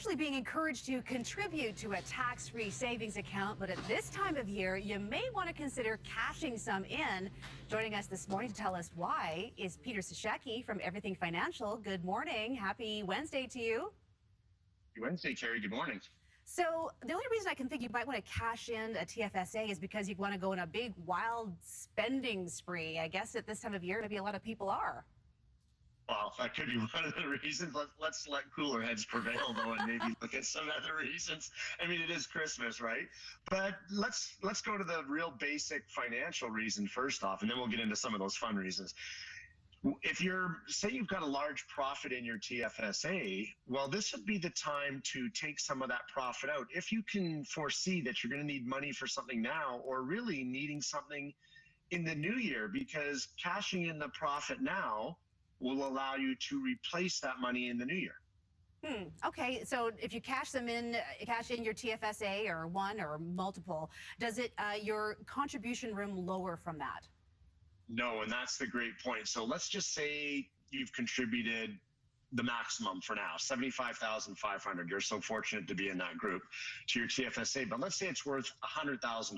actually being encouraged to contribute to a tax-free savings account, but at this time of year, you may want to consider cashing some in. Joining us this morning to tell us why is Peter Sashecki from Everything Financial. Good morning. Happy Wednesday to you. Happy Wednesday, Carrie. Good morning. So the only reason I can think you might want to cash in a TFSA is because you want to go on a big, wild spending spree. I guess at this time of year, maybe a lot of people are. Well, that could be one of the reasons. Let's let cooler heads prevail, though, and maybe look at some other reasons. I mean, it is Christmas, right? But let's go to the real basic financial reason first off, and then we'll get into some of those fun reasons. If say you've got a large profit in your TFSA, well, this would be the time to take some of that profit out. If you can foresee that you're going to need money for something now, or really needing something in the new year, because cashing in the profit now will allow you to replace that money in the new year. Okay, so if you cash in your TFSA or one or multiple, does it your contribution room lower from that? No, and that's the great point. So let's just say you've contributed the maximum for now, $75,500. You're so fortunate to be in that group to your TFSA. But let's say it's worth $100,000,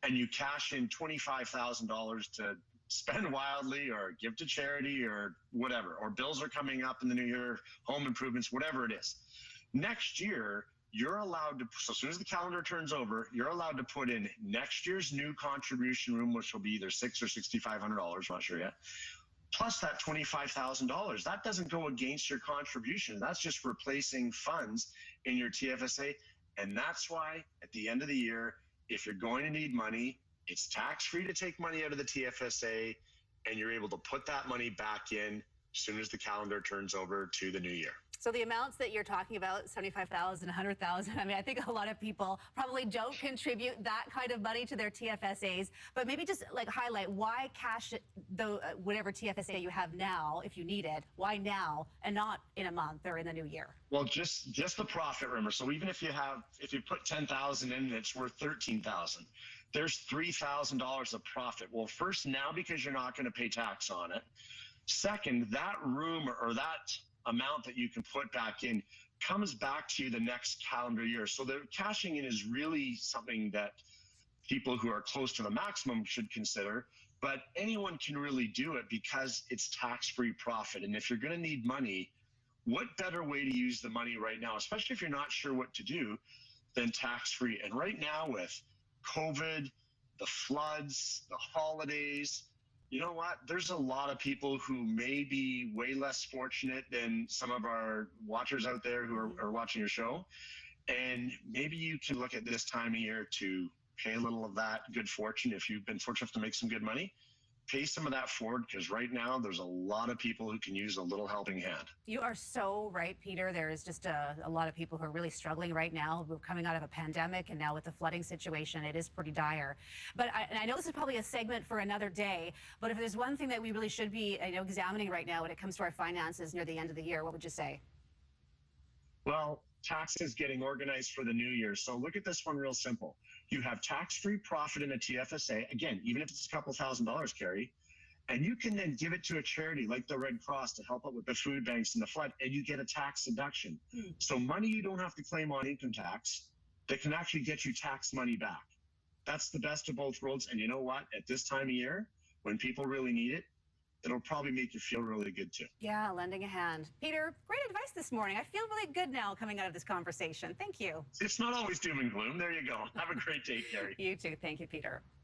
and you cash in $25,000 to spend wildly or give to charity or whatever, or bills are coming up in the new year, home improvements, whatever it is. Next year, you're allowed to, so as soon as the calendar turns over, you're allowed to put in next year's new contribution room, which will be either $600 or $6,500, not sure yet, plus that $25,000. That doesn't go against your contribution. That's just replacing funds in your TFSA. And that's why at the end of the year, if you're going to need money, it's tax-free to take money out of the TFSA, and you're able to put that money back in as soon as the calendar turns over to the new year. So the amounts that you're talking about, $75,000, $100,000, I mean, I think a lot of people probably don't contribute that kind of money to their TFSAs, but maybe just like highlight why cash whatever TFSA you have now, if you need it, why now and not in a month or in the new year? Well, just the profit, remember. So even if you put 10,000 in and it's worth 13,000, there's $3,000 of profit. Well, first, now because you're not going to pay tax on it. Second, that room or that amount that you can put back in comes back to you the next calendar year. So the cashing in is really something that people who are close to the maximum should consider, but anyone can really do it because it's tax-free profit. And if you're going to need money, what better way to use the money right now, especially if you're not sure what to do, than tax-free? And right now with COVID, the floods, the holidays, you know what? There's a lot of people who may be way less fortunate than some of our watchers out there who are watching your show. And maybe you can look at this time of year to pay a little of that good fortune. If you've been fortunate to make some good money, pay some of that forward, because right now there's a lot of people who can use a little helping hand. You are so right, Peter. There is just a lot of people who are really struggling right now. We're coming out of a pandemic, and now with the flooding situation, it is pretty dire. But I know this is probably a segment for another day, but if there's one thing that we really should be examining right now when it comes to our finances near the end of the year, what would you say? Well, taxes getting organized for the new year. So look at this one real simple. You have tax-free profit in a TFSA, again, even if it's a couple $1,000s, Carrie, and you can then give it to a charity like the Red Cross to help out with the food banks and the flood, and you get a tax deduction. So money you don't have to claim on income tax that can actually get you tax money back. That's the best of both worlds. And you know what? At this time of year, when people really need it, it'll probably make you feel really good too. Yeah, lending a hand. Peter, great advice this morning. I feel really good now coming out of this conversation. Thank you. It's not always doom and gloom. There you go. Have a great day, Carrie. You too. Thank you, Peter.